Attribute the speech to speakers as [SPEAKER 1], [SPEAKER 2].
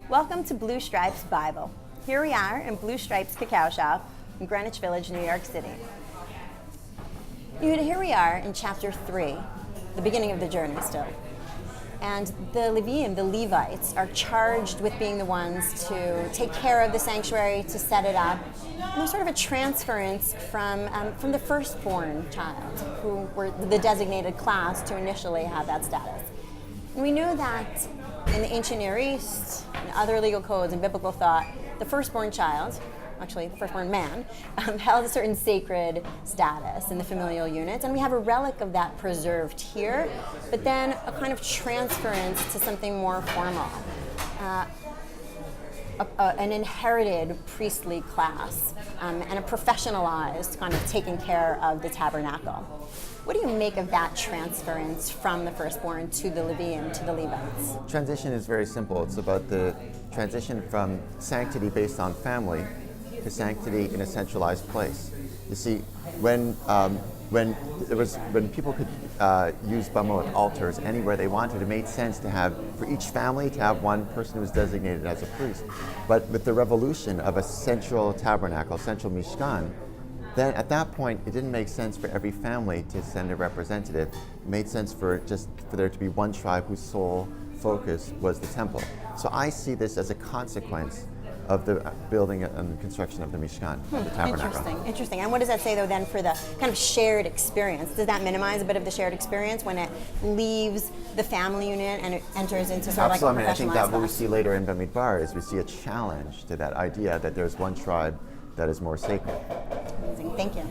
[SPEAKER 1] Welcome to Blue Stripes Bible. Here we are in Blue Stripes Cacao Shop in Greenwich Village, New York City. Here we are in chapter 3, the beginning of the journey still. And the Leviim, the Levites, are charged with being the ones to take care of the sanctuary, to set it up. And there's sort of a transference from the firstborn child, who were the designated class to initially have that status. And we know that in the ancient Near East and other legal codes and biblical thought, the firstborn child, actually the firstborn man, held a certain sacred status in the familial unit. And we have a relic of that preserved here, but then a kind of transference to something more formal. An inherited priestly class and a professionalized kind of taking care of the tabernacle. What do you make of that transference from the firstborn to the Leviim, to the Levites?
[SPEAKER 2] Transition is very simple. It's about the transition from sanctity based on family to sanctity in a centralized place. You see, when people could use bamot altars anywhere they wanted, it made sense to have, for each family, to have one person who was designated as a priest. But with the revolution of a central tabernacle, central mishkan, then at that point it didn't make sense for every family to send a representative. It made sense for there to be one tribe whose sole focus was the temple. So I see this as a consequence of the building and construction of the Mishkan, the tabernacle.
[SPEAKER 1] Interesting. And what does that say, though, then, for the kind of shared experience? Does that minimize a bit of the shared experience when it leaves the family unit and it enters into sort of like a professionalized
[SPEAKER 2] I think that what we
[SPEAKER 1] class?
[SPEAKER 2] see later in Bamidbar is we see a challenge to that idea that there's one tribe that is more sacred.
[SPEAKER 1] Amazing. Thank you.